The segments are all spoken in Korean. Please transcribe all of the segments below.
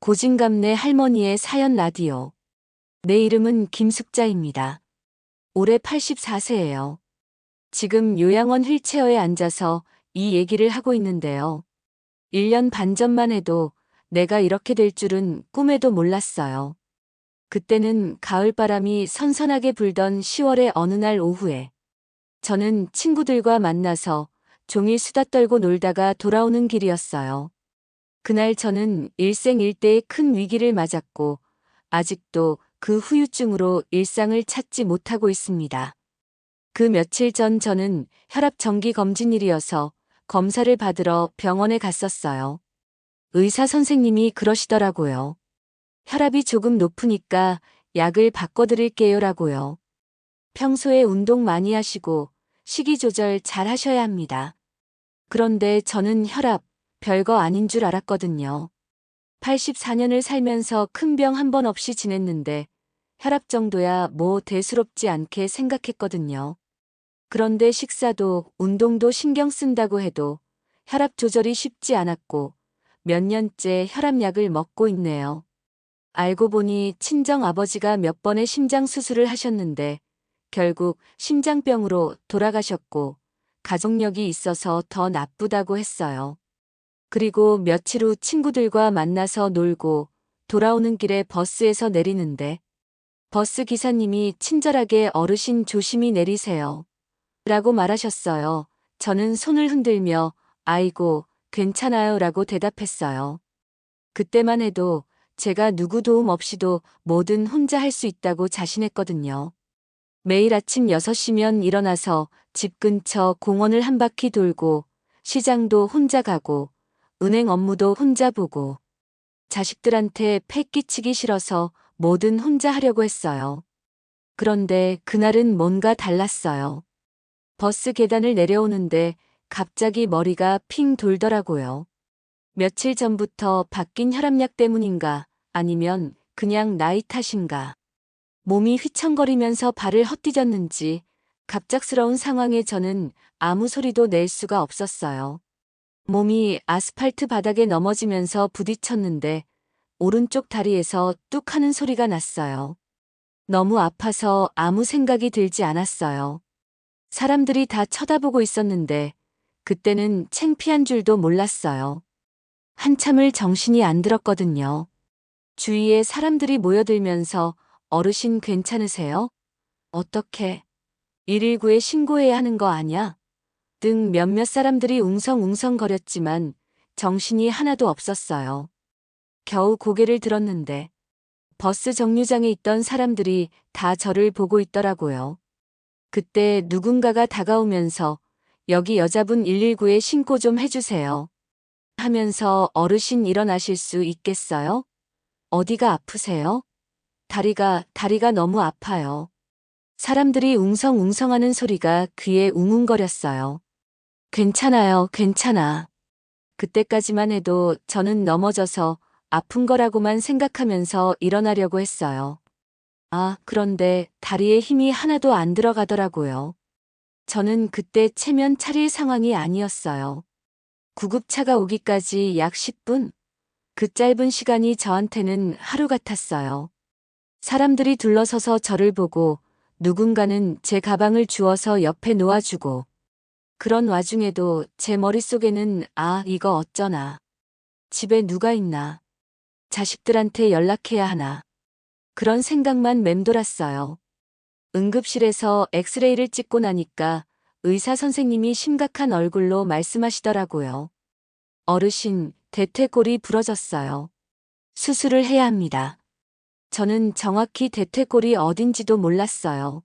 고진감래 할머니의 사연 라디오. 내 이름은 김숙자입니다. 올해 84세예요. 지금 요양원 휠체어에 앉아서 이 얘기를 하고 있는데요. 1년 반 전만 해도 내가 이렇게 될 줄은 꿈에도 몰랐어요. 그때는 가을바람이 선선하게 불던 10월의 어느 날 오후에 저는 친구들과 만나서 종일 수다 떨고 놀다가 돌아오는 길이었어요. 그날 저는 일생일대의 큰 위기를 맞았고 아직도 그 후유증으로 일상을 찾지 못하고 있습니다. 그 며칠 전 저는 혈압 정기 검진일이어서 검사를 받으러 병원에 갔었어요. 의사 선생님이 그러시더라고요. 혈압이 조금 높으니까 약을 바꿔드릴게요라고요. 평소에 운동 많이 하시고 식이 조절 잘 하셔야 합니다. 그런데 저는 혈압 별거 아닌 줄 알았거든요. 84년을 살면서 큰 병 한 번 없이 지냈는데 혈압 정도야 뭐 대수롭지 않게 생각했거든요. 그런데 식사도 운동도 신경 쓴다고 해도 혈압 조절이 쉽지 않았고 몇 년째 혈압약을 먹고 있네요. 알고 보니 친정 아버지가 몇 번의 심장 수술을 하셨는데 결국 심장병으로 돌아가셨고 가족력이 있어서 더 나쁘다고 했어요. 그리고 며칠 후 친구들과 만나서 놀고 돌아오는 길에 버스에서 내리는데 버스 기사님이 친절하게 어르신 조심히 내리세요. 라고 말하셨어요. 저는 손을 흔들며 아이고, 괜찮아요 라고 대답했어요. 그때만 해도 제가 누구 도움 없이도 뭐든 혼자 할 수 있다고 자신했거든요. 매일 아침 6시면 일어나서 집 근처 공원을 한 바퀴 돌고 시장도 혼자 가고 은행 업무도 혼자 보고 자식들한테 패 끼치기 싫어서 뭐든 혼자 하려고 했어요. 그런데 그날은 뭔가 달랐어요. 버스 계단을 내려오는데 갑자기 머리가 핑 돌더라고요. 며칠 전부터 바뀐 혈압약 때문인가 아니면 그냥 나이 탓인가. 몸이 휘청거리면서 발을 헛디뎠는지 갑작스러운 상황에 저는 아무 소리도 낼 수가 없었어요. 몸이 아스팔트 바닥에 넘어지면서 부딪혔는데 오른쪽 다리에서 뚝 하는 소리가 났어요. 너무 아파서 아무 생각이 들지 않았어요. 사람들이 다 쳐다보고 있었는데 그때는 창피한 줄도 몰랐어요. 한참을 정신이 안 들었거든요. 주위에 사람들이 모여들면서 어르신 괜찮으세요? 어떻게? 119에 신고해야 하는 거 아냐? 등 몇몇 사람들이 웅성웅성거렸지만 정신이 하나도 없었어요. 겨우 고개를 들었는데 버스 정류장에 있던 사람들이 다 저를 보고 있더라고요. 그때 누군가가 다가오면서 여기 여자분 119에 신고 좀 해주세요. 하면서 어르신 일어나실 수 있겠어요? 어디가 아프세요? 다리가 너무 아파요. 사람들이 웅성웅성하는 소리가 귀에 웅웅거렸어요. 괜찮아요, 괜찮아. 그때까지만 해도 저는 넘어져서 아픈 거라고만 생각하면서 일어나려고 했어요. 아, 그런데 다리에 힘이 하나도 안 들어가더라고요. 저는 그때 체면 차릴 상황이 아니었어요. 구급차가 오기까지 약 10분? 그 짧은 시간이 저한테는 하루 같았어요. 사람들이 둘러서서 저를 보고 누군가는 제 가방을 주워서 옆에 놓아주고 그런 와중에도 제 머릿속에는 아, 이거 어쩌나. 집에 누가 있나. 자식들한테 연락해야 하나. 그런 생각만 맴돌았어요. 응급실에서 엑스레이를 찍고 나니까 의사 선생님이 심각한 얼굴로 말씀하시더라고요. 어르신, 대퇴골이 부러졌어요. 수술을 해야 합니다. 저는 정확히 대퇴골이 어딘지도 몰랐어요.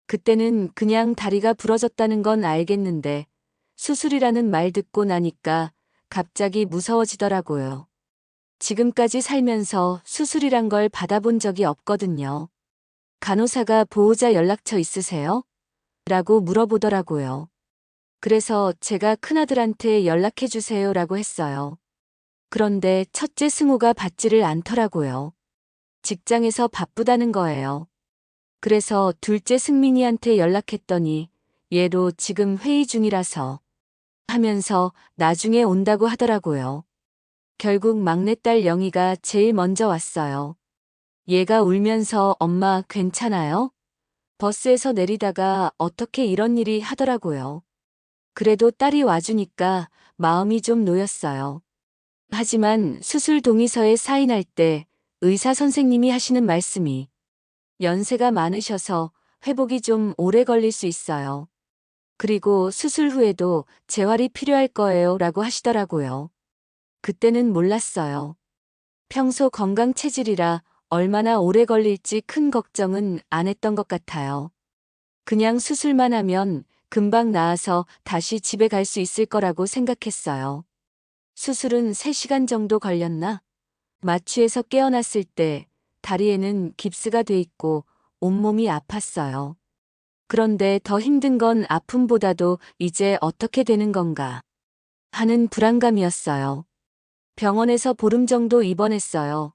그때는 그냥 다리가 부러졌다는 건 알겠는데 수술이라는 말 듣고 나니까 갑자기 무서워지더라고요. 지금까지 살면서 수술이란 걸 받아본 적이 없거든요. 간호사가 보호자 연락처 있으세요? 라고 물어보더라고요. 그래서 제가 큰아들한테 연락해주세요 라고 했어요. 그런데 첫째 승우가 받지를 않더라고요. 직장에서 바쁘다는 거예요. 그래서 둘째 승민이한테 연락했더니 얘도 지금 회의 중이라서 하면서 나중에 온다고 하더라고요. 결국 막내딸 영희가 제일 먼저 왔어요. 얘가 울면서 엄마 괜찮아요? 버스에서 내리다가 어떻게 이런 일이 하더라고요. 그래도 딸이 와주니까 마음이 좀 놓였어요. 하지만 수술 동의서에 사인할 때 의사 선생님이 하시는 말씀이 연세가 많으셔서 회복이 좀 오래 걸릴 수 있어요. 그리고 수술 후에도 재활이 필요할 거예요 라고 하시더라고요. 그때는 몰랐어요. 평소 건강 체질이라 얼마나 오래 걸릴지 큰 걱정은 안 했던 것 같아요. 그냥 수술만 하면 금방 나아서 다시 집에 갈 수 있을 거라고 생각했어요. 수술은 3시간 정도 걸렸나? 마취에서 깨어났을 때 다리에는 깁스가 돼 있고 온몸이 아팠어요. 그런데 더 힘든 건 아픔보다도 이제 어떻게 되는 건가 하는 불안감이었어요. 병원에서 보름 정도 입원했어요.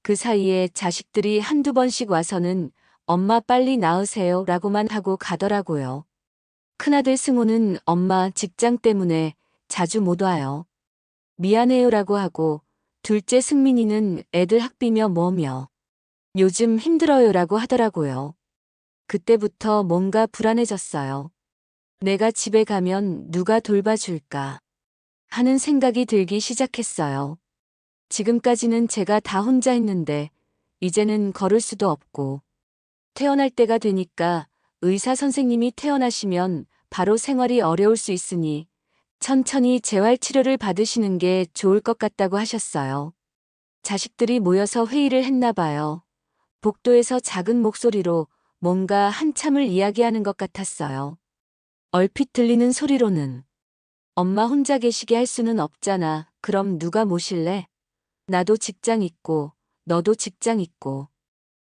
그 사이에 자식들이 한두 번씩 와서는 엄마 빨리 나으세요 라고만 하고 가더라고요. 큰아들 승우는 엄마 직장 때문에 자주 못 와요. 미안해요 라고 하고 둘째 승민이는 애들 학비며 뭐며 요즘 힘들어요 라고 하더라고요. 그때부터 뭔가 불안해졌어요. 내가 집에 가면 누가 돌봐줄까 하는 생각이 들기 시작했어요. 지금까지는 제가 다 혼자 했는데 이제는 걸을 수도 없고 태어날 때가 되니까 의사 선생님이 태어나시면 바로 생활이 어려울 수 있으니 천천히 재활 치료를 받으시는 게 좋을 것 같다고 하셨어요. 자식들이 모여서 회의를 했나 봐요. 복도에서 작은 목소리로 뭔가 한참을 이야기하는 것 같았어요. 얼핏 들리는 소리로는 엄마 혼자 계시게 할 수는 없잖아. 그럼 누가 모실래? 나도 직장 있고 너도 직장 있고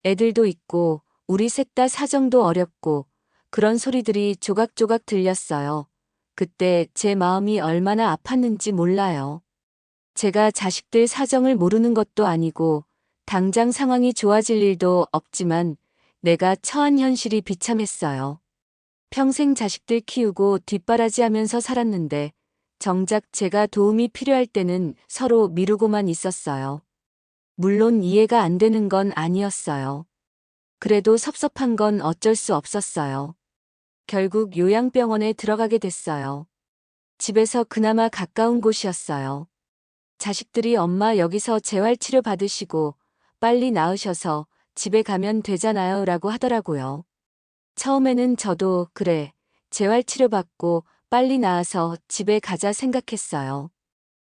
애들도 있고 우리 셋 다 사정도 어렵고 그런 소리들이 조각조각 들렸어요. 그때 제 마음이 얼마나 아팠는지 몰라요. 제가 자식들 사정을 모르는 것도 아니고 당장 상황이 좋아질 일도 없지만 내가 처한 현실이 비참했어요. 평생 자식들 키우고 뒷바라지하면서 살았는데 정작 제가 도움이 필요할 때는 서로 미루고만 있었어요. 물론 이해가 안 되는 건 아니었어요. 그래도 섭섭한 건 어쩔 수 없었어요. 결국 요양병원에 들어가게 됐어요. 집에서 그나마 가까운 곳이었어요. 자식들이 엄마 여기서 재활치료 받으시고 빨리 나으셔서 집에 가면 되잖아요 라고 하더라고요. 처음에는 저도 그래, 재활치료 받고 빨리 나아서 집에 가자 생각했어요.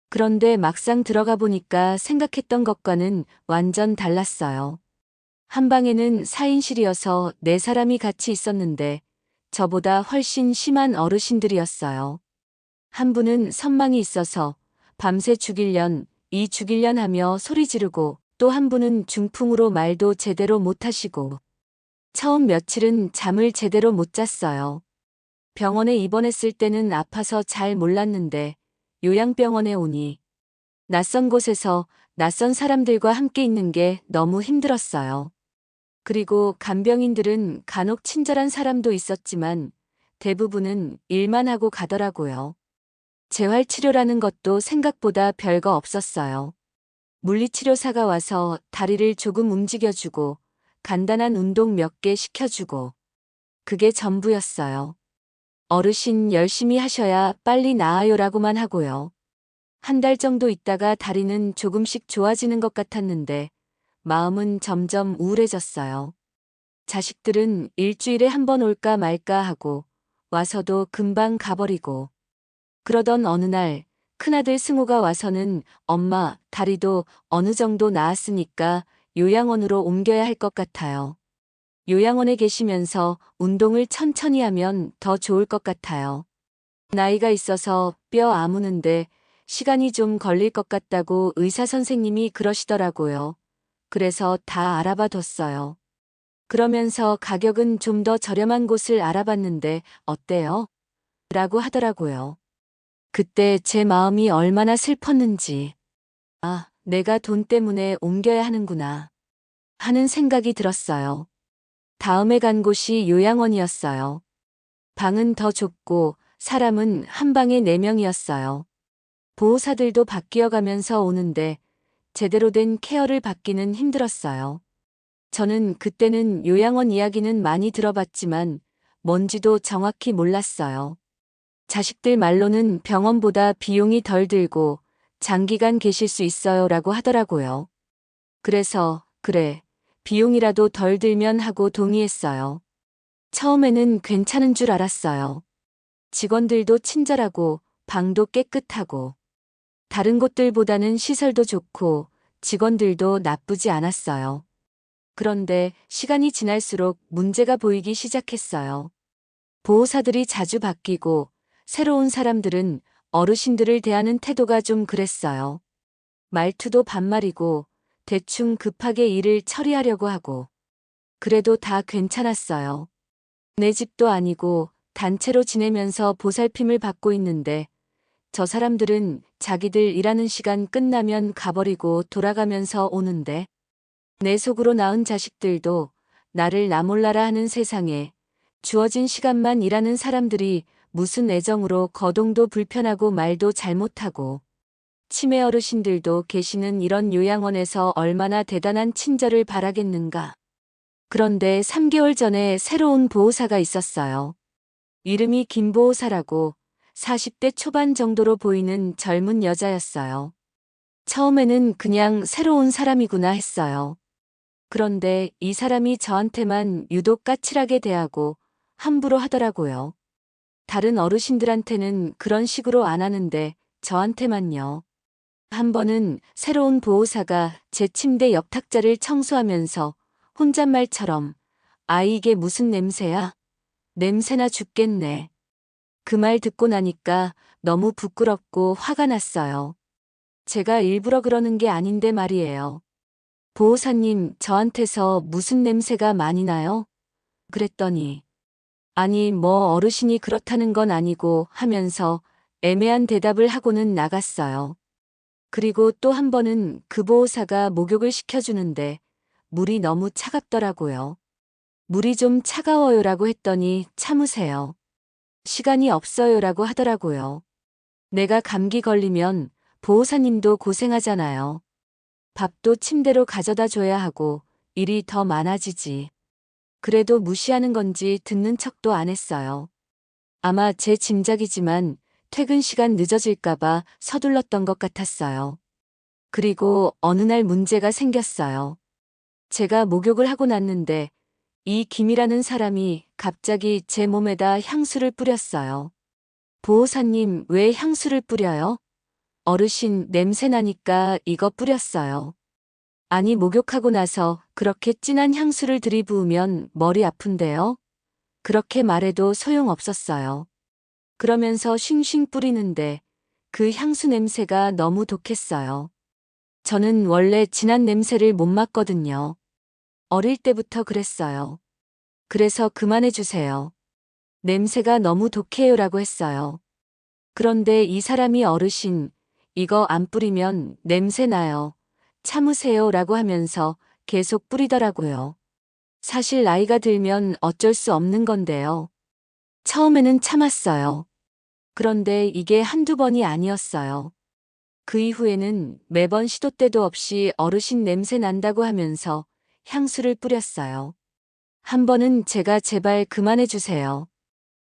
그런데 막상 들어가 보니까 생각했던 것과는 완전 달랐어요. 한 방에는 4인실이어서 4사람이 같이 있었는데 저보다 훨씬 심한 어르신들이었어요. 한 분은 선망이 있어서 밤새 죽일련, 이 죽일련 하며 소리 지르고 또 한 분은 중풍으로 말도 제대로 못하시고 처음 며칠은 잠을 제대로 못 잤어요. 병원에 입원했을 때는 아파서 잘 몰랐는데 요양병원에 오니 낯선 곳에서 낯선 사람들과 함께 있는 게 너무 힘들었어요. 그리고 간병인들은 간혹 친절한 사람도 있었지만 대부분은 일만 하고 가더라고요. 재활치료라는 것도 생각보다 별거 없었어요. 물리치료사가 와서 다리를 조금 움직여주고 간단한 운동 몇 개 시켜주고 그게 전부였어요. 어르신 열심히 하셔야 빨리 나아요라고만 하고요. 한 달 정도 있다가 다리는 조금씩 좋아지는 것 같았는데 마음은 점점 우울해졌어요. 자식들은 일주일에 한 번 올까 말까 하고 와서도 금방 가버리고 그러던 어느 날 큰아들 승우가 와서는 엄마 다리도 어느 정도 나았으니까 요양원으로 옮겨야 할 것 같아요. 요양원에 계시면서 운동을 천천히 하면 더 좋을 것 같아요. 나이가 있어서 뼈 아무는데 시간이 좀 걸릴 것 같다고 의사 선생님이 그러시더라고요. 그래서 다 알아봐 뒀어요. 그러면서 가격은 좀 더 저렴한 곳을 알아봤는데 어때요? 라고 하더라고요. 그때 제 마음이 얼마나 슬펐는지, 아, 내가 돈 때문에 옮겨야 하는구나 하는 생각이 들었어요. 다음에 간 곳이 요양원이었어요. 방은 더 좁고 사람은 한 방에 4명이었어요. 보호사들도 바뀌어 가면서 오는데 제대로 된 케어를 받기는 힘들었어요. 저는 그때는 요양원 이야기는 많이 들어봤지만 뭔지도 정확히 몰랐어요. 자식들 말로는 병원보다 비용이 덜 들고 장기간 계실 수 있어요 라고 하더라고요. 그래서, 그래, 비용이라도 덜 들면 하고 동의했어요. 처음에는 괜찮은 줄 알았어요. 직원들도 친절하고 방도 깨끗하고 다른 곳들보다는 시설도 좋고 직원들도 나쁘지 않았어요. 그런데 시간이 지날수록 문제가 보이기 시작했어요. 보호사들이 자주 바뀌고 새로운 사람들은 어르신들을 대하는 태도가 좀 그랬어요. 말투도 반말이고 대충 급하게 일을 처리하려고 하고 그래도 다 괜찮았어요. 내 집도 아니고 단체로 지내면서 보살핌을 받고 있는데 저 사람들은 자기들 일하는 시간 끝나면 가버리고 돌아가면서 오는데 내 속으로 낳은 자식들도 나를 나 몰라라 하는 세상에 주어진 시간만 일하는 사람들이 무슨 애정으로 거동도 불편하고 말도 잘못하고 치매 어르신들도 계시는 이런 요양원에서 얼마나 대단한 친절을 바라겠는가. 그런데 3개월 전에 새로운 보호사가 있었어요. 이름이 김보호사라고 40대 초반 정도로 보이는 젊은 여자였어요. 처음에는 그냥 새로운 사람이구나 했어요. 그런데 이 사람이 저한테만 유독 까칠하게 대하고 함부로 하더라고요. 다른 어르신들한테는 그런 식으로 안 하는데 저한테만요. 한 번은 새로운 보호사가 제 침대 옆 탁자를 청소하면서 혼잣말처럼 아이 이게 무슨 냄새야? 냄새나 죽겠네. 그 말 듣고 나니까 너무 부끄럽고 화가 났어요. 제가 일부러 그러는 게 아닌데 말이에요. 보호사님, 저한테서 무슨 냄새가 많이 나요? 그랬더니, 아니, 뭐 어르신이 그렇다는 건 아니고 하면서 애매한 대답을 하고는 나갔어요. 그리고 또 한 번은 그 보호사가 목욕을 시켜주는데 물이 너무 차갑더라고요. 물이 좀 차가워요라고 했더니 참으세요. 시간이 없어요라고 하더라고요. 내가 감기 걸리면 보호사님도 고생하잖아요. 밥도 침대로 가져다 줘야 하고 일이 더 많아지지. 그래도 무시하는 건지 듣는 척도 안 했어요. 아마 제 짐작이지만 퇴근 시간 늦어질까봐 서둘렀던 것 같았어요. 그리고 어느 날 문제가 생겼어요. 제가 목욕을 하고 났는데 이 김이라는 사람이 갑자기 제 몸에다 향수를 뿌렸어요. 보호사님, 왜 향수를 뿌려요? 어르신 냄새 나니까 이거 뿌렸어요. 아니, 목욕하고 나서 그렇게 진한 향수를 들이부으면 머리 아픈데요? 그렇게 말해도 소용없었어요. 그러면서 쉥쉥 뿌리는데 그 향수 냄새가 너무 독했어요. 저는 원래 진한 냄새를 못 맡거든요. 어릴 때부터 그랬어요. 그래서 그만해 주세요. 냄새가 너무 독해요라고 했어요. 그런데 이 사람이 어르신, 이거 안 뿌리면 냄새 나요. 참으세요라고 하면서 계속 뿌리더라고요. 사실 나이가 들면 어쩔 수 없는 건데요. 처음에는 참았어요. 그런데 이게 한두 번이 아니었어요. 그 이후에는 매번 시도 때도 없이 어르신 냄새 난다고 하면서 향수를 뿌렸어요. 한 번은 제가 제발 그만해 주세요.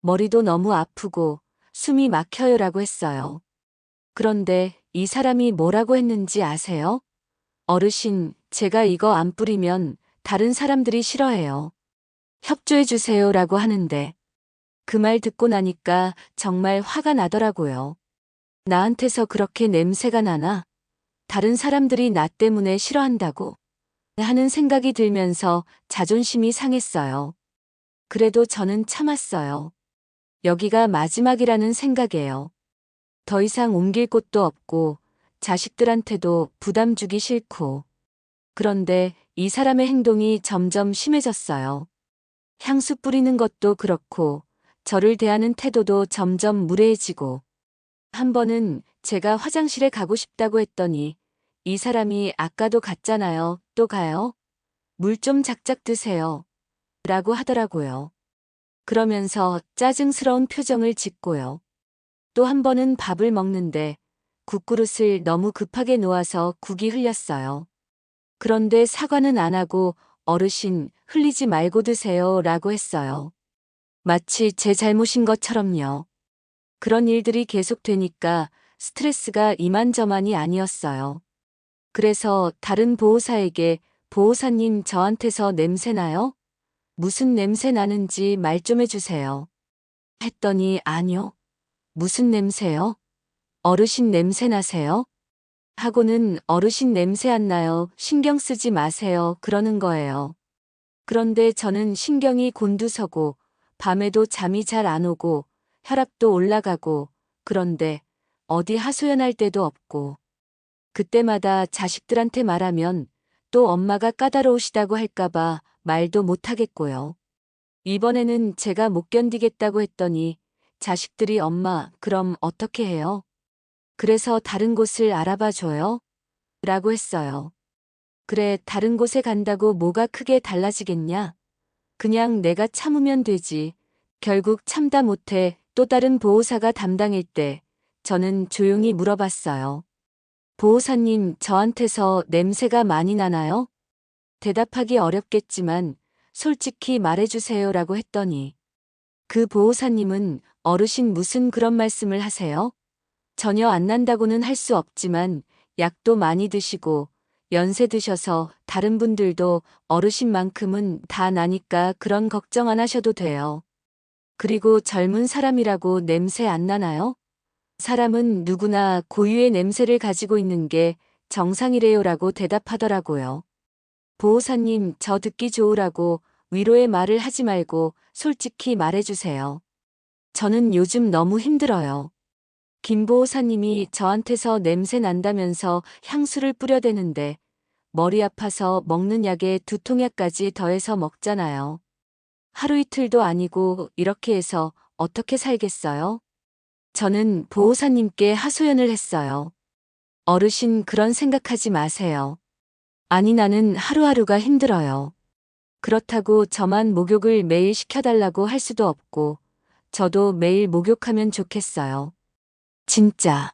머리도 너무 아프고 숨이 막혀요라고 했어요. 그런데 이 사람이 뭐라고 했는지 아세요? 어르신, 제가 이거 안 뿌리면 다른 사람들이 싫어해요. 협조해 주세요라고 하는데 그 말 듣고 나니까 정말 화가 나더라고요. 나한테서 그렇게 냄새가 나나? 다른 사람들이 나 때문에 싫어한다고 하는 생각이 들면서 자존심이 상했어요. 그래도 저는 참았어요. 여기가 마지막이라는 생각이에요. 더 이상 옮길 곳도 없고 자식들한테도 부담 주기 싫고. 그런데 이 사람의 행동이 점점 심해졌어요. 향수 뿌리는 것도 그렇고 저를 대하는 태도도 점점 무례해지고 한 번은 제가 화장실에 가고 싶다고 했더니 이 사람이 아까도 갔잖아요. 또 가요? 물 좀 작작 드세요. 라고 하더라고요. 그러면서 짜증스러운 표정을 짓고요. 또 한 번은 밥을 먹는데 국그릇을 너무 급하게 놓아서 국이 흘렸어요. 그런데 사과는 안 하고 어르신 흘리지 말고 드세요 라고 했어요. 마치 제 잘못인 것처럼요. 그런 일들이 계속되니까 스트레스가 이만저만이 아니었어요. 그래서 다른 보호사에게 보호사님 저한테서 냄새 나요? 무슨 냄새 나는지 말 좀 해주세요. 했더니 아니요. 무슨 냄새요? 어르신 냄새 나세요? 하고는 어르신 냄새 안 나요. 신경 쓰지 마세요. 그러는 거예요. 그런데 저는 신경이 곤두서고 밤에도 잠이 잘 안 오고 혈압도 올라가고 그런데 어디 하소연할 데도 없고 그때마다 자식들한테 말하면 또 엄마가 까다로우시다고 할까봐 말도 못 하겠고요. 이번에는 제가 못 견디겠다고 했더니 자식들이 엄마, 그럼 어떻게 해요? 그래서 다른 곳을 알아봐 줘요? 라고 했어요. 그래, 다른 곳에 간다고 뭐가 크게 달라지겠냐? 그냥 내가 참으면 되지. 결국 참다 못해 또 다른 보호사가 담당일 때 저는 조용히 물어봤어요. 보호사님, 저한테서 냄새가 많이 나나요? 대답하기 어렵겠지만 솔직히 말해주세요라고 했더니 그 보호사님은 어르신 무슨 그런 말씀을 하세요? 전혀 안 난다고는 할 수 없지만 약도 많이 드시고 연세 드셔서 다른 분들도 어르신만큼은 다 나니까 그런 걱정 안 하셔도 돼요. 그리고 젊은 사람이라고 냄새 안 나나요? 사람은 누구나 고유의 냄새를 가지고 있는 게 정상이래요라고 대답하더라고요. 보호사님, 저 듣기 좋으라고 위로의 말을 하지 말고 솔직히 말해주세요. 저는 요즘 너무 힘들어요. 김 보호사님이 저한테서 냄새 난다면서 향수를 뿌려대는데 머리 아파서 먹는 약에 두통약까지 더해서 먹잖아요. 하루 이틀도 아니고 이렇게 해서 어떻게 살겠어요? 저는 보호사님께 하소연을 했어요. 어르신 그런 생각하지 마세요. 아니 나는 하루하루가 힘들어요. 그렇다고 저만 목욕을 매일 시켜달라고 할 수도 없고 저도 매일 목욕하면 좋겠어요. 진짜.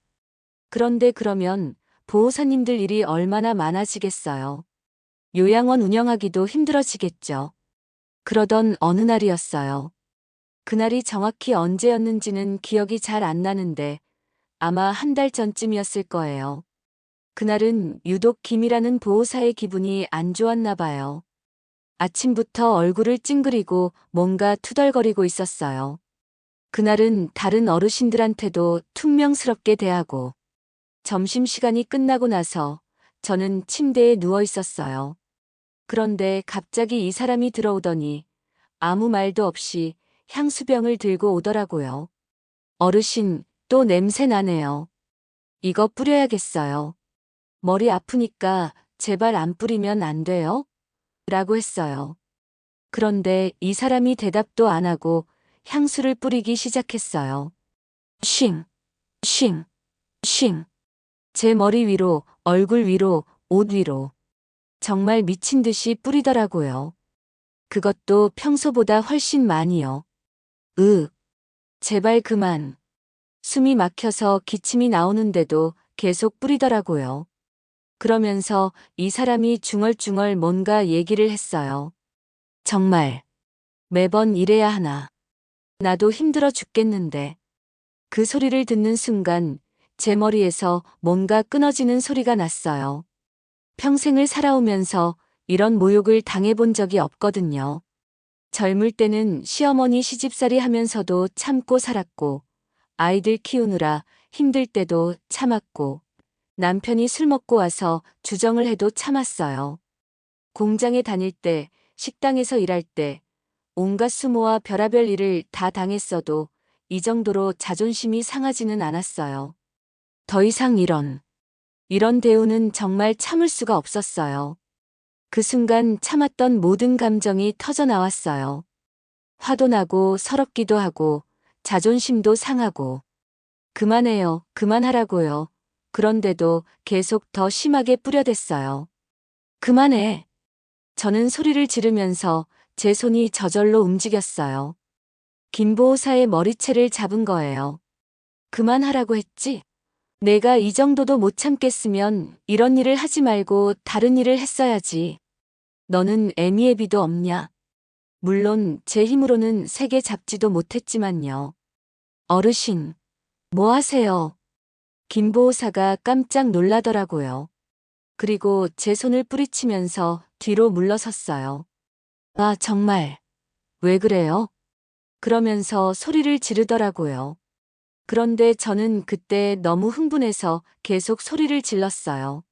그런데 그러면 보호사님들 일이 얼마나 많아지겠어요. 요양원 운영하기도 힘들어지겠죠. 그러던 어느 날이었어요. 그날이 정확히 언제였는지는 기억이 잘 안 나는데 아마 한 달 전쯤이었을 거예요. 그날은 유독 김이라는 보호사의 기분이 안 좋았나 봐요. 아침부터 얼굴을 찡그리고 뭔가 투덜거리고 있었어요. 그날은 다른 어르신들한테도 퉁명스럽게 대하고 점심시간이 끝나고 나서 저는 침대에 누워 있었어요. 그런데 갑자기 이 사람이 들어오더니 아무 말도 없이 향수병을 들고 오더라고요. 어르신, 또 냄새 나네요. 이거 뿌려야겠어요. 머리 아프니까 제발 안 뿌리면 안 돼요? 라고 했어요. 그런데 이 사람이 대답도 안 하고 향수를 뿌리기 시작했어요. 쉥, 쉥, 쉥. 제 머리 위로, 얼굴 위로, 옷 위로. 정말 미친 듯이 뿌리더라고요. 그것도 평소보다 훨씬 많이요. 제발 그만. 숨이 막혀서 기침이 나오는데도 계속 뿌리더라고요. 그러면서 이 사람이 중얼중얼 뭔가 얘기를 했어요. 정말 매번 이래야 하나. 나도 힘들어 죽겠는데. 그 소리를 듣는 순간 제 머리에서 뭔가 끊어지는 소리가 났어요. 평생을 살아오면서 이런 모욕을 당해본 적이 없거든요. 젊을 때는 시어머니 시집살이 하면서도 참고 살았고, 아이들 키우느라 힘들 때도 참았고, 남편이 술 먹고 와서 주정을 해도 참았어요. 공장에 다닐 때, 식당에서 일할 때, 온갖 수모와 별의별 일을 다 당했어도 이 정도로 자존심이 상하지는 않았어요. 더 이상 이런 대우는 정말 참을 수가 없었어요. 그 순간 참았던 모든 감정이 터져 나왔어요. 화도 나고 서럽기도 하고 자존심도 상하고 그만해요, 그만하라고요. 그런데도 계속 더 심하게 뿌려댔어요. 그만해. 저는 소리를 지르면서 제 손이 저절로 움직였어요. 김 보호사의 머리채를 잡은 거예요. 그만하라고 했지? 내가 이 정도도 못 참겠으면 이런 일을 하지 말고 다른 일을 했어야지. 너는 애미애비도 없냐? 물론 제 힘으로는 세게 잡지도 못했지만요. 어르신, 뭐 하세요? 김 보호사가 깜짝 놀라더라고요. 그리고 제 손을 뿌리치면서 뒤로 물러섰어요. 아, 정말. 왜 그래요? 그러면서 소리를 지르더라고요. 그런데 저는 그때 너무 흥분해서 계속 소리를 질렀어요.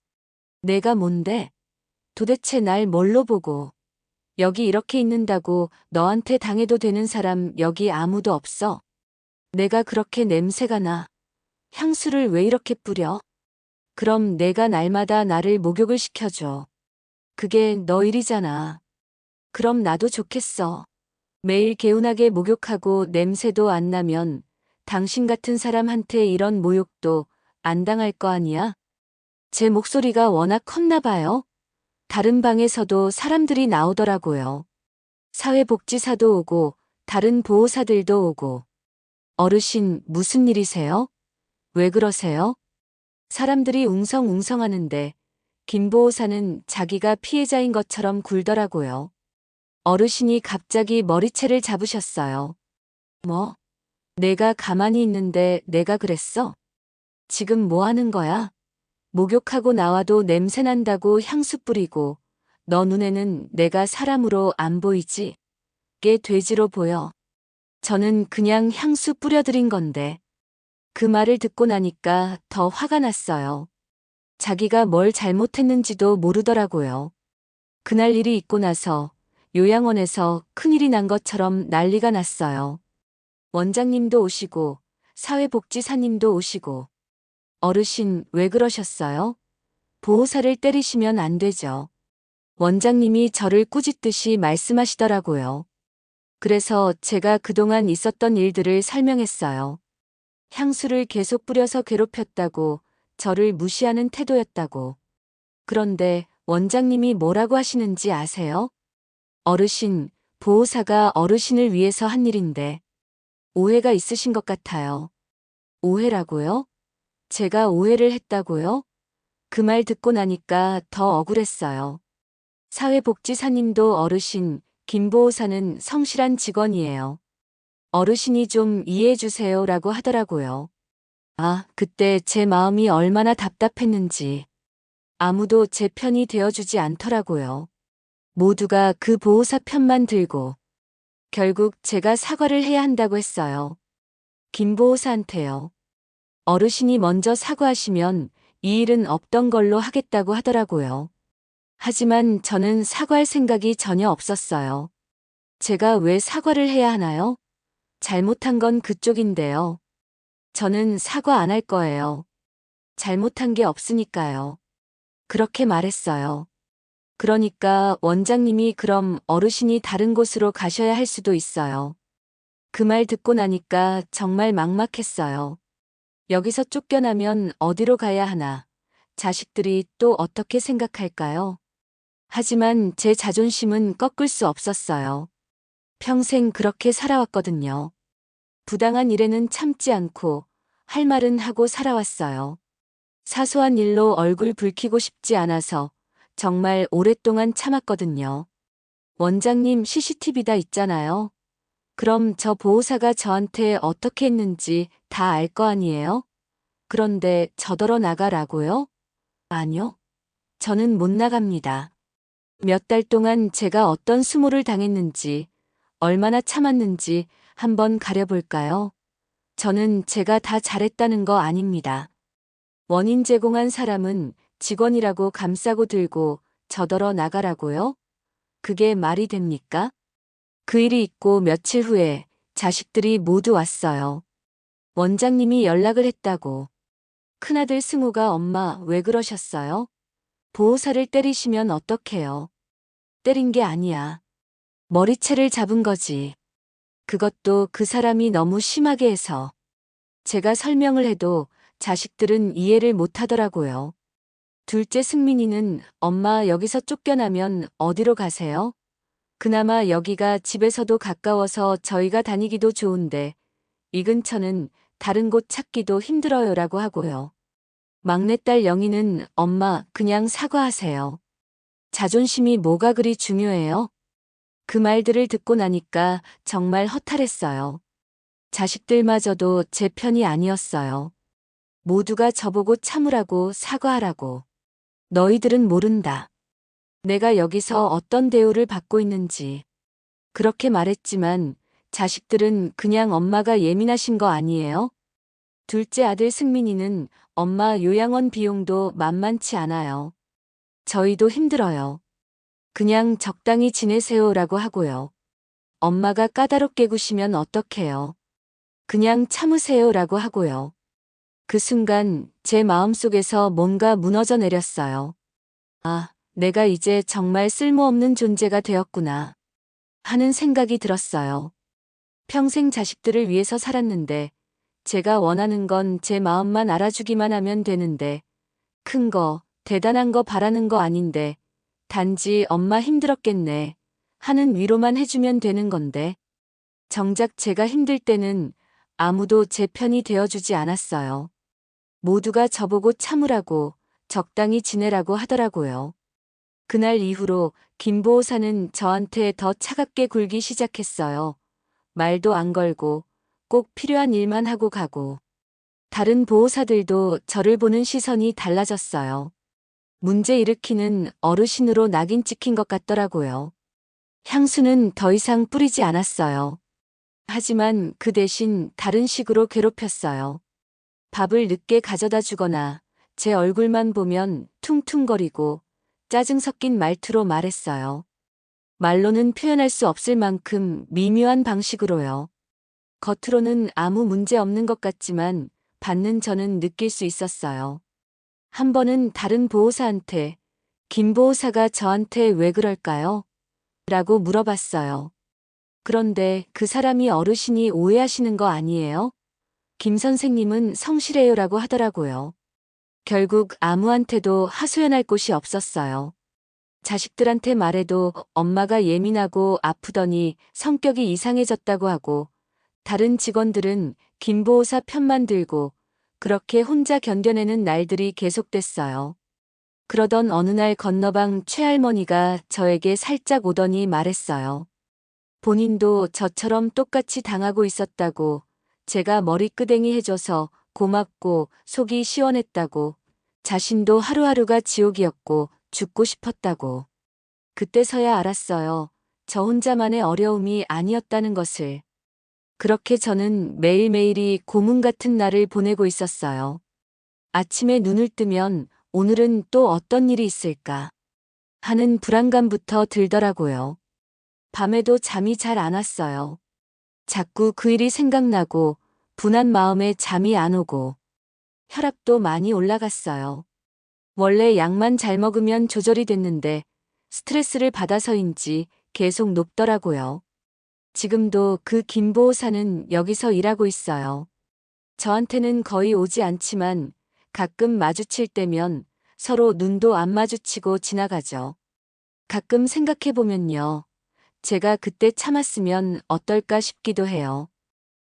내가 뭔데? 도대체 날 뭘로 보고? 여기 이렇게 있는다고 너한테 당해도 되는 사람 여기 아무도 없어. 내가 그렇게 냄새가 나. 향수를 왜 이렇게 뿌려? 그럼 내가 날마다 나를 목욕을 시켜줘. 그게 너 일이잖아. 그럼 나도 좋겠어. 매일 개운하게 목욕하고 냄새도 안 나면 당신 같은 사람한테 이런 모욕도 안 당할 거 아니야? 제 목소리가 워낙 컸나 봐요. 다른 방에서도 사람들이 나오더라고요. 사회복지사도 오고 다른 보호사들도 오고. 어르신 무슨 일이세요? 왜 그러세요? 사람들이 웅성웅성하는데 김 보호사는 자기가 피해자인 것처럼 굴더라고요. 어르신이 갑자기 머리채를 잡으셨어요. 뭐? 내가 가만히 있는데 내가 그랬어? 지금 뭐 하는 거야? 목욕하고 나와도 냄새 난다고 향수 뿌리고 너 눈에는 내가 사람으로 안 보이지? 꽤 돼지로 보여. 저는 그냥 향수 뿌려드린 건데. 그 말을 듣고 나니까 더 화가 났어요. 자기가 뭘 잘못했는지도 모르더라고요. 그날 일이 있고 나서 요양원에서 큰일이 난 것처럼 난리가 났어요. 원장님도 오시고 사회복지사님도 오시고. 어르신 왜 그러셨어요? 보호사를 때리시면 안 되죠. 원장님이 저를 꾸짖듯이 말씀하시더라고요. 그래서 제가 그동안 있었던 일들을 설명했어요. 향수를 계속 뿌려서 괴롭혔다고, 저를 무시하는 태도였다고. 그런데 원장님이 뭐라고 하시는지 아세요? 어르신, 보호사가 어르신을 위해서 한 일인데 오해가 있으신 것 같아요. 오해라고요? 제가 오해를 했다고요? 그 말 듣고 나니까 더 억울했어요. 사회복지사님도 어르신, 김 보호사는 성실한 직원이에요. 어르신이 좀 이해해 주세요라고 하더라고요. 아, 그때 제 마음이 얼마나 답답했는지. 아무도 제 편이 되어주지 않더라고요. 모두가 그 보호사 편만 들고. 결국 제가 사과를 해야 한다고 했어요. 김 보호사한테요. 어르신이 먼저 사과하시면 이 일은 없던 걸로 하겠다고 하더라고요. 하지만 저는 사과할 생각이 전혀 없었어요. 제가 왜 사과를 해야 하나요? 잘못한 건 그쪽인데요. 저는 사과 안 할 거예요. 잘못한 게 없으니까요. 그렇게 말했어요. 그러니까 원장님이 그럼 어르신이 다른 곳으로 가셔야 할 수도 있어요. 그 말 듣고 나니까 정말 막막했어요. 여기서 쫓겨나면 어디로 가야 하나? 자식들이 또 어떻게 생각할까요? 하지만 제 자존심은 꺾을 수 없었어요. 평생 그렇게 살아왔거든요. 부당한 일에는 참지 않고 할 말은 하고 살아왔어요. 사소한 일로 얼굴 붉히고 싶지 않아서 정말 오랫동안 참았거든요. 원장님 CCTV 다 있잖아요. 그럼 저 보호사가 저한테 어떻게 했는지 다 알 거 아니에요? 그런데 저더러 나가라고요? 아니요. 저는 못 나갑니다. 몇 달 동안 제가 어떤 수모를 당했는지, 얼마나 참았는지 한번 가려볼까요? 저는 제가 다 잘했다는 거 아닙니다. 원인 제공한 사람은 직원이라고 감싸고 들고 저더러 나가라고요? 그게 말이 됩니까? 그 일이 있고 며칠 후에 자식들이 모두 왔어요. 원장님이 연락을 했다고. 큰아들 승우가 엄마 왜 그러셨어요? 보호사를 때리시면 어떡해요? 때린 게 아니야. 머리채를 잡은 거지. 그것도 그 사람이 너무 심하게 해서. 제가 설명을 해도 자식들은 이해를 못 하더라고요. 둘째 승민이는 엄마 여기서 쫓겨나면 어디로 가세요? 그나마 여기가 집에서도 가까워서 저희가 다니기도 좋은데 이 근처는 다른 곳 찾기도 힘들어요라고 하고요. 막내딸 영희는 엄마 그냥 사과하세요. 자존심이 뭐가 그리 중요해요? 그 말들을 듣고 나니까 정말 허탈했어요. 자식들마저도 제 편이 아니었어요. 모두가 저보고 참으라고 사과하라고. 너희들은 모른다. 내가 여기서 어떤 대우를 받고 있는지. 그렇게 말했지만 자식들은 그냥 엄마가 예민하신 거 아니에요? 둘째 아들 승민이는 엄마 요양원 비용도 만만치 않아요. 저희도 힘들어요. 그냥 적당히 지내세요라고 하고요. 엄마가 까다롭게 구시면 어떡해요. 그냥 참으세요라고 하고요. 그 순간 제 마음속에서 뭔가 무너져 내렸어요. 아, 내가 이제 정말 쓸모없는 존재가 되었구나 하는 생각이 들었어요. 평생 자식들을 위해서 살았는데 제가 원하는 건 제 마음만 알아주기만 하면 되는데 큰 거, 대단한 거 바라는 거 아닌데 단지 엄마 힘들었겠네 하는 위로만 해주면 되는 건데 정작 제가 힘들 때는 아무도 제 편이 되어주지 않았어요. 모두가 저보고 참으라고 적당히 지내라고 하더라고요. 그날 이후로 김보호사는 저한테 더 차갑게 굴기 시작했어요. 말도 안 걸고 꼭 필요한 일만 하고 가고. 다른 보호사들도 저를 보는 시선이 달라졌어요. 문제 일으키는 어르신으로 낙인 찍힌 것 같더라고요. 향수는 더 이상 뿌리지 않았어요. 하지만 그 대신 다른 식으로 괴롭혔어요. 밥을 늦게 가져다 주거나 제 얼굴만 보면 퉁퉁거리고 짜증 섞인 말투로 말했어요. 말로는 표현할 수 없을 만큼 미묘한 방식으로요. 겉으로는 아무 문제 없는 것 같지만 받는 저는 느낄 수 있었어요. 한 번은 다른 보호사한테 김 보호사가 저한테 왜 그럴까요? 라고 물어봤어요. 그런데 그 사람이 어르신이 오해하시는 거 아니에요? 김 선생님은 성실해요라고 하더라고요. 결국 아무한테도 하소연할 곳이 없었어요. 자식들한테 말해도 엄마가 예민하고 아프더니 성격이 이상해졌다고 하고 다른 직원들은 김보호사 편만 들고 그렇게 혼자 견뎌내는 날들이 계속됐어요. 그러던 어느 날 건너방 최할머니가 저에게 살짝 오더니 말했어요. 본인도 저처럼 똑같이 당하고 있었다고 제가 머리끄댕이 해줘서 고맙고 속이 시원했다고 자신도 하루하루가 지옥이었고 죽고 싶었다고. 그때서야 알았어요. 저 혼자만의 어려움이 아니었다는 것을. 그렇게 저는 매일매일이 고문 같은 날을 보내고 있었어요. 아침에 눈을 뜨면 오늘은 또 어떤 일이 있을까 하는 불안감부터 들더라고요. 밤에도 잠이 잘 안 왔어요. 자꾸 그 일이 생각나고 분한 마음에 잠이 안 오고 혈압도 많이 올라갔어요. 원래 약만 잘 먹으면 조절이 됐는데 스트레스를 받아서인지 계속 높더라고요. 지금도 그 김보호사는 여기서 일하고 있어요. 저한테는 거의 오지 않지만 가끔 마주칠 때면 서로 눈도 안 마주치고 지나가죠. 가끔 생각해보면요. 제가 그때 참았으면 어떨까 싶기도 해요.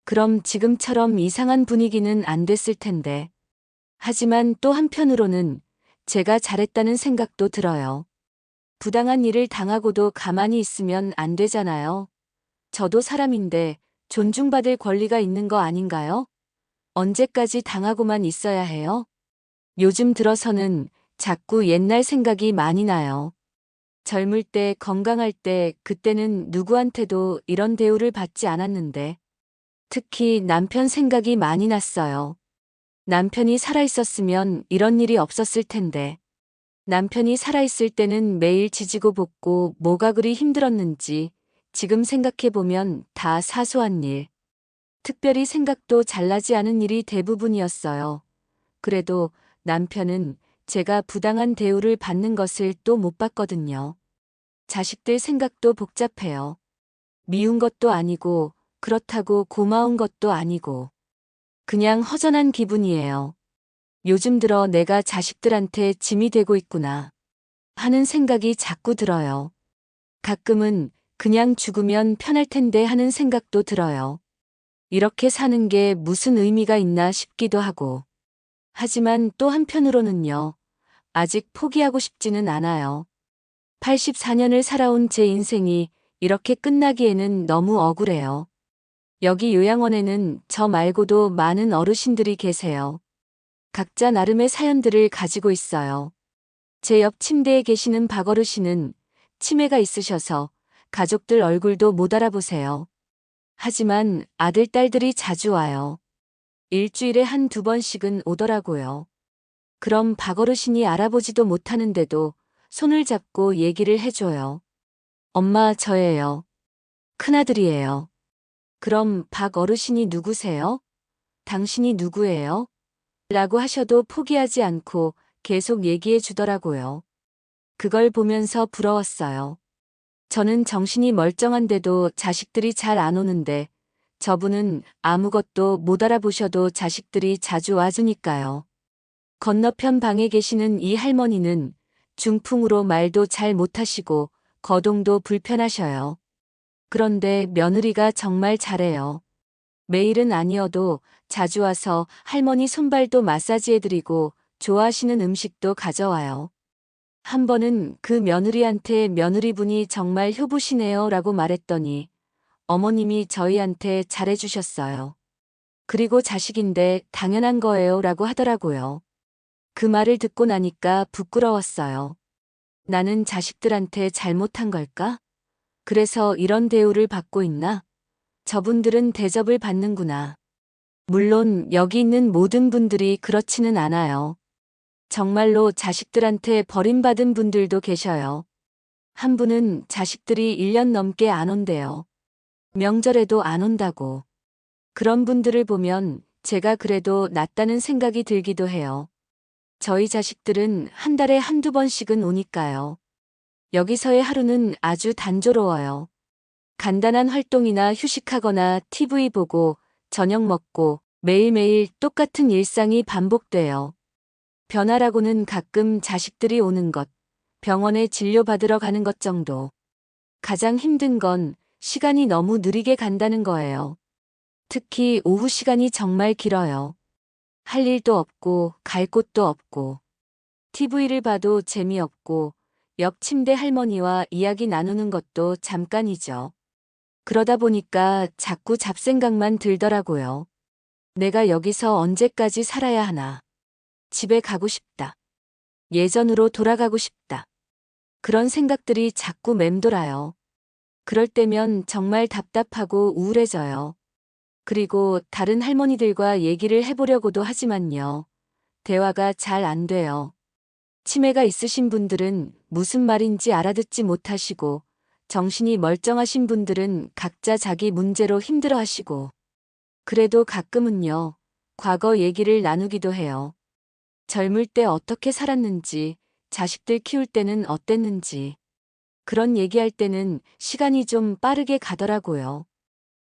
그럼 지금처럼 이상한 분위기는 안 됐을 텐데. 하지만 또 한편으로는 제가 잘했다는 생각도 들어요. 부당한 일을 당하고도 가만히 있으면 안 되잖아요. 저도 사람인데 존중받을 권리가 있는 거 아닌가요? 언제까지 당하고만 있어야 해요? 요즘 들어서는 자꾸 옛날 생각이 많이 나요. 젊을 때 건강할 때 그때는 누구한테도 이런 대우를 받지 않았는데 특히 남편 생각이 많이 났어요. 남편이 살아있었으면 이런 일이 없었을 텐데 남편이 살아있을 때는 매일 지지고 볶고 뭐가 그리 힘들었는지 지금 생각해보면 다 사소한 일. 특별히 생각도 잘나지 않은 일이 대부분이었어요. 그래도 남편은 제가 부당한 대우를 받는 것을 또 못 봤거든요. 자식들 생각도 복잡해요. 미운 것도 아니고 그렇다고 고마운 것도 아니고 그냥 허전한 기분이에요. 요즘 들어 내가 자식들한테 짐이 되고 있구나 하는 생각이 자꾸 들어요. 가끔은 그냥 죽으면 편할 텐데 하는 생각도 들어요. 이렇게 사는 게 무슨 의미가 있나 싶기도 하고. 하지만 또 한편으로는요. 아직 포기하고 싶지는 않아요. 84년을 살아온 제 인생이 이렇게 끝나기에는 너무 억울해요. 여기 요양원에는 저 말고도 많은 어르신들이 계세요. 각자 나름의 사연들을 가지고 있어요. 제 옆 침대에 계시는 박 어르신은 치매가 있으셔서 가족들 얼굴도 못 알아보세요. 하지만 아들, 딸들이 자주 와요. 일주일에 한두 번씩은 오더라고요. 그럼 박 어르신이 알아보지도 못하는데도 손을 잡고 얘기를 해줘요. 엄마, 저예요. 큰아들이에요. 그럼 박 어르신이 누구세요? 당신이 누구예요? 라고 하셔도 포기하지 않고 계속 얘기해 주더라고요. 그걸 보면서 부러웠어요. 저는 정신이 멀쩡한데도 자식들이 잘 안 오는데 저분은 아무것도 못 알아보셔도 자식들이 자주 와주니까요. 건너편 방에 계시는 이 할머니는 중풍으로 말도 잘 못하시고 거동도 불편하셔요. 그런데 며느리가 정말 잘해요. 매일은 아니어도 자주 와서 할머니 손발도 마사지해드리고 좋아하시는 음식도 가져와요. 한 번은 그 며느리한테 며느리분이 정말 효부시네요 라고 말했더니 어머님이 저희한테 잘해주셨어요. 그리고 자식인데 당연한 거예요 라고 하더라고요. 그 말을 듣고 나니까 부끄러웠어요. 나는 자식들한테 잘못한 걸까? 그래서 이런 대우를 받고 있나? 저분들은 대접을 받는구나. 물론 여기 있는 모든 분들이 그렇지는 않아요. 정말로 자식들한테 버림받은 분들도 계셔요. 한 분은 자식들이 1년 넘게 안 온대요. 명절에도 안 온다고. 그런 분들을 보면 제가 그래도 낫다는 생각이 들기도 해요. 저희 자식들은 한 달에 한두 번씩은 오니까요. 여기서의 하루는 아주 단조로워요. 간단한 활동이나 휴식하거나 TV 보고 저녁 먹고 매일매일 똑같은 일상이 반복돼요. 변화라고는 가끔 자식들이 오는 것, 병원에 진료받으러 가는 것 정도. 가장 힘든 건 시간이 너무 느리게 간다는 거예요. 특히 오후 시간이 정말 길어요. 할 일도 없고 갈 곳도 없고 TV를 봐도 재미없고 옆 침대 할머니와 이야기 나누는 것도 잠깐이죠. 그러다 보니까 자꾸 잡생각만 들더라고요. 내가 여기서 언제까지 살아야 하나. 집에 가고 싶다. 예전으로 돌아가고 싶다. 그런 생각들이 자꾸 맴돌아요. 그럴 때면 정말 답답하고 우울해져요. 그리고 다른 할머니들과 얘기를 해보려고도 하지만요. 대화가 잘 안 돼요. 치매가 있으신 분들은 무슨 말인지 알아듣지 못하시고 정신이 멀쩡하신 분들은 각자 자기 문제로 힘들어하시고 그래도 가끔은요. 과거 얘기를 나누기도 해요. 젊을 때 어떻게 살았는지, 자식들 키울 때는 어땠는지. 그런 얘기할 때는 시간이 좀 빠르게 가더라고요.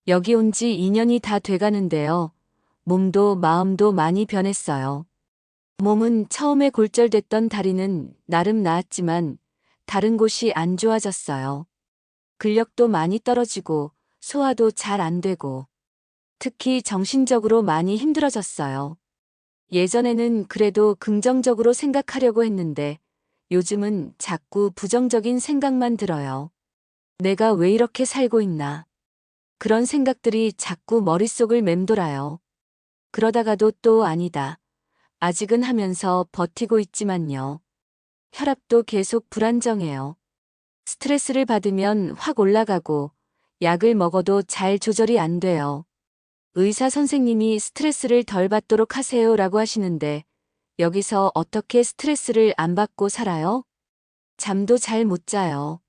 여기 온 지 2년이 다 돼가는데요. 몸도 마음도 많이 변했어요. 몸은 처음에 골절됐던 다리는 나름 나았지만 다른 곳이 안 좋아졌어요. 근력도 많이 떨어지고 소화도 잘 안 되고 특히 정신적으로 많이 힘들어졌어요. 예전에는 그래도 긍정적으로 생각하려고 했는데 요즘은 자꾸 부정적인 생각만 들어요. 내가 왜 이렇게 살고 있나. 그런 생각들이 자꾸 머릿속을 맴돌아요. 그러다가도 또 아니다. 아직은 하면서 버티고 있지만요. 혈압도 계속 불안정해요. 스트레스를 받으면 확 올라가고 약을 먹어도 잘 조절이 안 돼요. 의사 선생님이 스트레스를 덜 받도록 하세요 라고 하시는데 여기서 어떻게 스트레스를 안 받고 살아요? 잠도 잘 못 자요.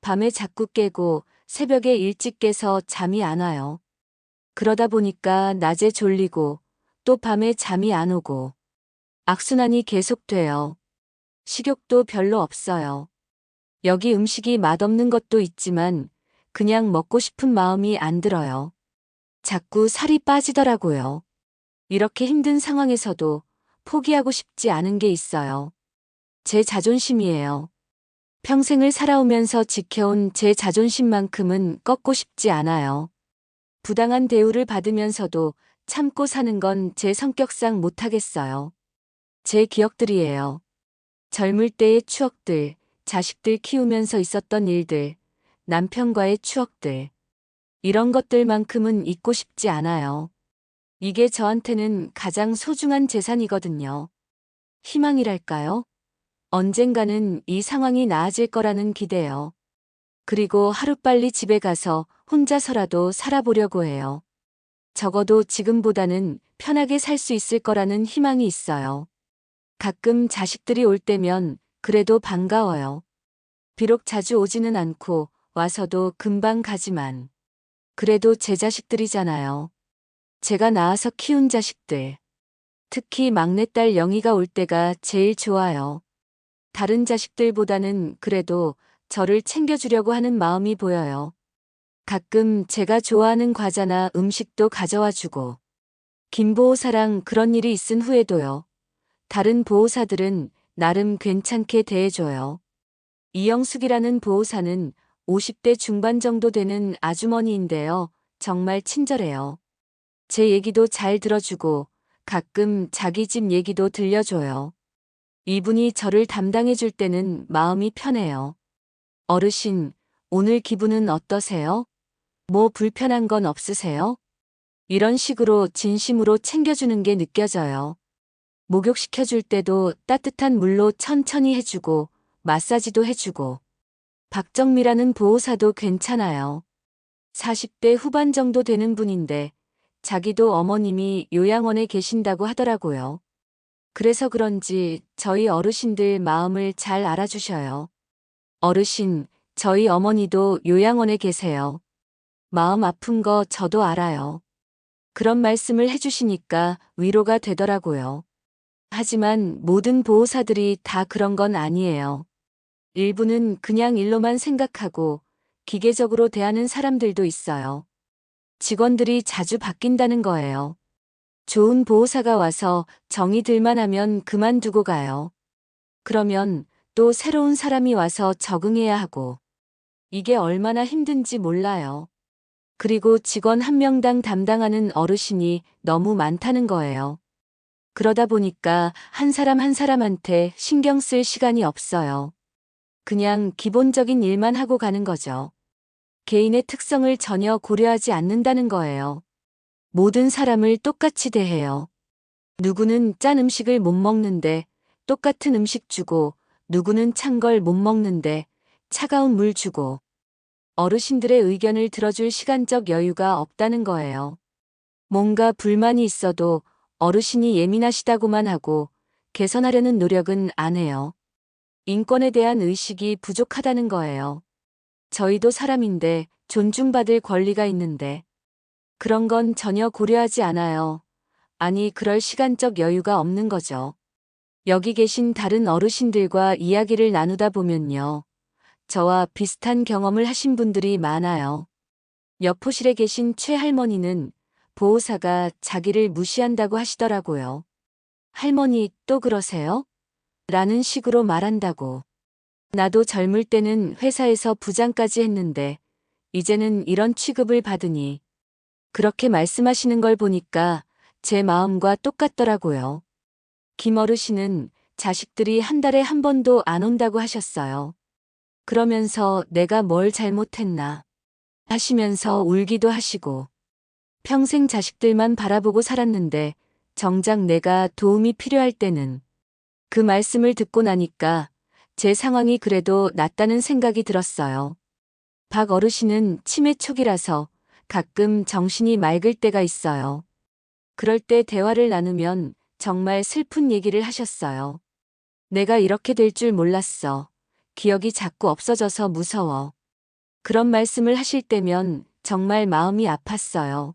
밤에 자꾸 깨고 새벽에 일찍 깨서 잠이 안 와요. 그러다 보니까 낮에 졸리고 또 밤에 잠이 안 오고 악순환이 계속돼요. 식욕도 별로 없어요. 여기 음식이 맛없는 것도 있지만 그냥 먹고 싶은 마음이 안 들어요. 자꾸 살이 빠지더라고요. 이렇게 힘든 상황에서도 포기하고 싶지 않은 게 있어요. 제 자존심이에요. 평생을 살아오면서 지켜온 제 자존심만큼은 꺾고 싶지 않아요. 부당한 대우를 받으면서도 참고 사는 건 제 성격상 못하겠어요. 제 기억들이에요. 젊을 때의 추억들, 자식들 키우면서 있었던 일들, 남편과의 추억들. 이런 것들만큼은 잊고 싶지 않아요. 이게 저한테는 가장 소중한 재산이거든요. 희망이랄까요? 언젠가는 이 상황이 나아질 거라는 기대요. 그리고 하루빨리 집에 가서 혼자서라도 살아보려고 해요. 적어도 지금보다는 편하게 살 수 있을 거라는 희망이 있어요. 가끔 자식들이 올 때면 그래도 반가워요. 비록 자주 오지는 않고 와서도 금방 가지만. 그래도 제 자식들이잖아요. 제가 낳아서 키운 자식들. 특히 막내딸 영희가 올 때가 제일 좋아요. 다른 자식들보다는 그래도 저를 챙겨주려고 하는 마음이 보여요. 가끔 제가 좋아하는 과자나 음식도 가져와 주고. 김보호사랑 그런 일이 있은 후에도요. 다른 보호사들은 나름 괜찮게 대해줘요. 이영숙이라는 보호사는 50대 중반 정도 되는 아주머니인데요. 정말 친절해요. 제 얘기도 잘 들어주고 가끔 자기 집 얘기도 들려줘요. 이분이 저를 담당해 줄 때는 마음이 편해요. 어르신, 오늘 기분은 어떠세요? 뭐 불편한 건 없으세요? 이런 식으로 진심으로 챙겨주는 게 느껴져요. 목욕시켜줄 때도 따뜻한 물로 천천히 해주고 마사지도 해주고. 박정미라는 보호사도 괜찮아요. 40대 후반 정도 되는 분인데 자기도 어머님이 요양원에 계신다고 하더라고요. 그래서 그런지 저희 어르신들 마음을 잘 알아주셔요. 어르신, 저희 어머니도 요양원에 계세요. 마음 아픈 거 저도 알아요. 그런 말씀을 해주시니까 위로가 되더라고요. 하지만 모든 보호사들이 다 그런 건 아니에요. 일부는 그냥 일로만 생각하고 기계적으로 대하는 사람들도 있어요. 직원들이 자주 바뀐다는 거예요. 좋은 보호사가 와서 정이 들만 하면 그만두고 가요. 그러면 또 새로운 사람이 와서 적응해야 하고. 이게 얼마나 힘든지 몰라요. 그리고 직원 한 명당 담당하는 어르신이 너무 많다는 거예요. 그러다 보니까 한 사람 한 사람한테 신경 쓸 시간이 없어요. 그냥 기본적인 일만 하고 가는 거죠. 개인의 특성을 전혀 고려하지 않는다는 거예요. 모든 사람을 똑같이 대해요. 누구는 짠 음식을 못 먹는데 똑같은 음식 주고, 누구는 찬 걸 못 먹는데 차가운 물 주고. 어르신들의 의견을 들어줄 시간적 여유가 없다는 거예요. 뭔가 불만이 있어도 어르신이 예민하시다고만 하고 개선하려는 노력은 안 해요. 인권에 대한 의식이 부족하다는 거예요. 저희도 사람인데 존중받을 권리가 있는데 그런 건 전혀 고려하지 않아요. 아니, 그럴 시간적 여유가 없는 거죠. 여기 계신 다른 어르신들과 이야기를 나누다 보면요. 저와 비슷한 경험을 하신 분들이 많아요. 옆호실에 계신 최할머니는 보호사가 자기를 무시한다고 하시더라고요. 할머니, 또 그러세요? 라는 식으로 말한다고. 나도 젊을 때는 회사에서 부장까지 했는데 이제는 이런 취급을 받으니 그렇게 말씀하시는 걸 보니까 제 마음과 똑같더라고요. 김 어르신은 자식들이 한 달에 한 번도 안 온다고 하셨어요. 그러면서 내가 뭘 잘못했나 하시면서 울기도 하시고 평생 자식들만 바라보고 살았는데 정작 내가 도움이 필요할 때는 그 말씀을 듣고 나니까 제 상황이 그래도 낫다는 생각이 들었어요. 박 어르신은 치매 초기라서 가끔 정신이 맑을 때가 있어요. 그럴 때 대화를 나누면 정말 슬픈 얘기를 하셨어요. 내가 이렇게 될 줄 몰랐어. 기억이 자꾸 없어져서 무서워. 그런 말씀을 하실 때면 정말 마음이 아팠어요.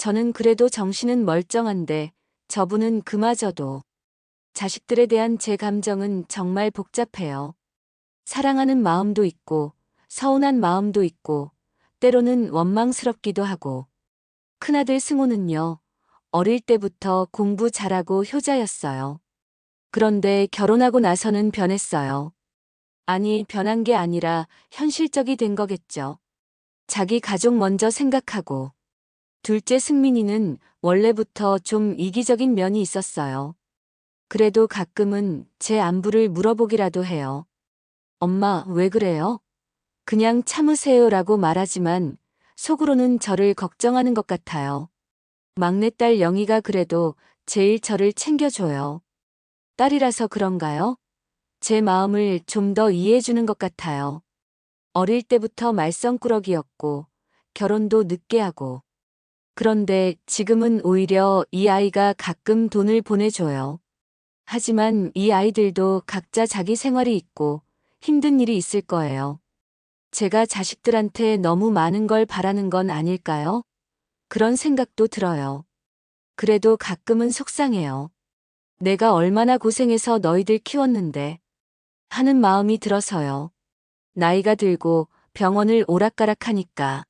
저는 그래도 정신은 멀쩡한데 저분은 그마저도. 자식들에 대한 제 감정은 정말 복잡해요. 사랑하는 마음도 있고 서운한 마음도 있고 때로는 원망스럽기도 하고. 큰아들 승호는요. 어릴 때부터 공부 잘하고 효자였어요. 그런데 결혼하고 나서는 변했어요. 아니, 변한 게 아니라 현실적이 된 거겠죠. 자기 가족 먼저 생각하고. 둘째 승민이는 원래부터 좀 이기적인 면이 있었어요. 그래도 가끔은 제 안부를 물어보기라도 해요. 엄마, 왜 그래요? 그냥 참으세요라고 말하지만 속으로는 저를 걱정하는 것 같아요. 막내딸 영희가 그래도 제일 저를 챙겨줘요. 딸이라서 그런가요? 제 마음을 좀 더 이해해주는 것 같아요. 어릴 때부터 말썽꾸러기였고, 결혼도 늦게 하고. 그런데 지금은 오히려 이 아이가 가끔 돈을 보내줘요. 하지만 이 아이들도 각자 자기 생활이 있고 힘든 일이 있을 거예요. 제가 자식들한테 너무 많은 걸 바라는 건 아닐까요? 그런 생각도 들어요. 그래도 가끔은 속상해요. 내가 얼마나 고생해서 너희들 키웠는데 하는 마음이 들어서요. 나이가 들고 병원을 오락가락하니까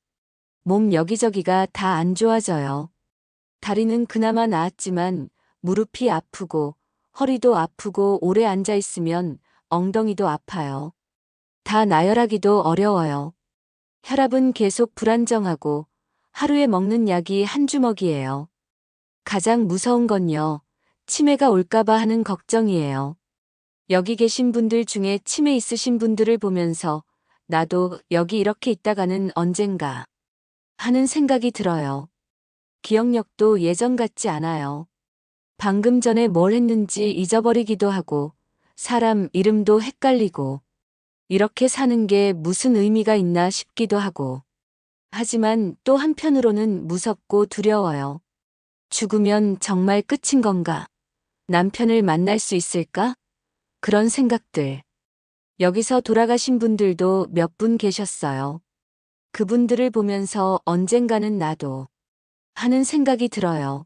몸 여기저기가 다 안 좋아져요. 다리는 그나마 나았지만 무릎이 아프고 허리도 아프고 오래 앉아 있으면 엉덩이도 아파요. 다 나열하기도 어려워요. 혈압은 계속 불안정하고 하루에 먹는 약이 한 주먹이에요. 가장 무서운 건요. 치매가 올까봐 하는 걱정이에요. 여기 계신 분들 중에 치매 있으신 분들을 보면서 나도 여기 이렇게 있다가는 언젠가 하는 생각이 들어요. 기억력도 예전 같지 않아요. 방금 전에 뭘 했는지 잊어버리기도 하고 사람 이름도 헷갈리고 이렇게 사는 게 무슨 의미가 있나 싶기도 하고 하지만 또 한편으로는 무섭고 두려워요. 죽으면 정말 끝인 건가? 남편을 만날 수 있을까? 그런 생각들. 여기서 돌아가신 분들도 몇 분 계셨어요. 그분들을 보면서 언젠가는 나도 하는 생각이 들어요.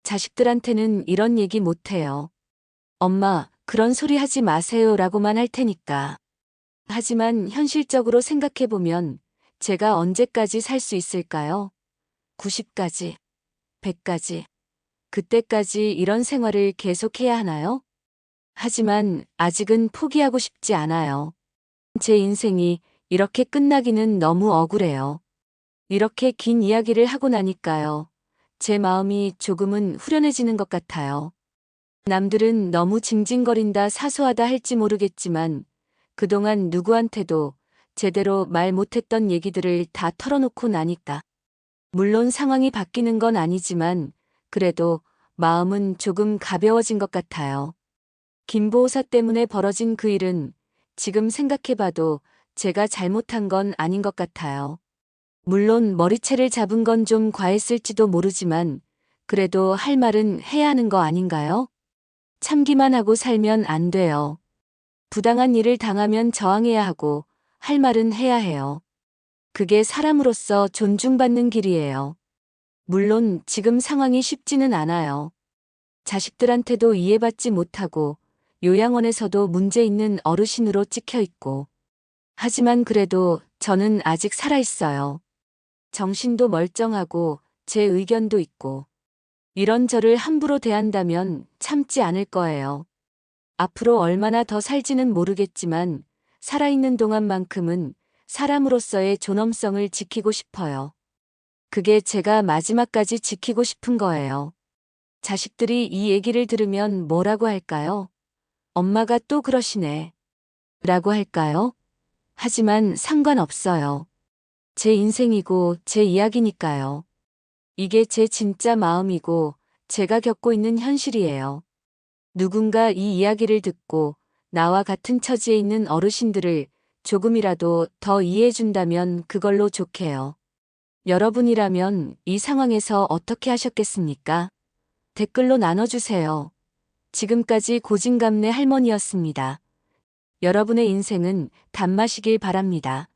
자식들한테는 이런 얘기 못해요. 엄마, 그런 소리 하지 마세요 라고만 할 테니까. 하지만 현실적으로 생각해보면 제가 언제까지 살 수 있을까요? 90까지, 100까지. 그때까지 이런 생활을 계속해야 하나요? 하지만 아직은 포기하고 싶지 않아요. 제 인생이 이렇게 끝나기는 너무 억울해요. 이렇게 긴 이야기를 하고 나니까요. 제 마음이 조금은 후련해지는 것 같아요. 남들은 너무 징징거린다 사소하다 할지 모르겠지만 그동안 누구한테도 제대로 말 못했던 얘기들을 다 털어놓고 나니까. 물론 상황이 바뀌는 건 아니지만 그래도 마음은 조금 가벼워진 것 같아요. 김보호사 때문에 벌어진 그 일은 지금 생각해봐도 제가 잘못한 건 아닌 것 같아요. 물론 머리채를 잡은 건 좀 과했을지도 모르지만 그래도 할 말은 해야 하는 거 아닌가요? 참기만 하고 살면 안 돼요. 부당한 일을 당하면 저항해야 하고 할 말은 해야 해요. 그게 사람으로서 존중받는 길이에요. 물론 지금 상황이 쉽지는 않아요. 자식들한테도 이해받지 못하고 요양원에서도 문제 있는 어르신으로 찍혀 있고. 하지만 그래도 저는 아직 살아있어요. 정신도 멀쩡하고 제 의견도 있고. 이런 저를 함부로 대한다면 참지 않을 거예요. 앞으로 얼마나 더 살지는 모르겠지만 살아있는 동안만큼은 사람으로서의 존엄성을 지키고 싶어요. 그게 제가 마지막까지 지키고 싶은 거예요. 자식들이 이 얘기를 들으면 뭐라고 할까요? 엄마가 또 그러시네. 라고 할까요? 하지만 상관없어요. 제 인생이고 제 이야기니까요. 이게 제 진짜 마음이고 제가 겪고 있는 현실이에요. 누군가 이 이야기를 듣고 나와 같은 처지에 있는 어르신들을 조금이라도 더 이해해준다면 그걸로 좋게요. 여러분이라면 이 상황에서 어떻게 하셨겠습니까? 댓글로 나눠주세요. 지금까지 고진감래 할머니였습니다. 여러분의 인생은 단맛이길 바랍니다.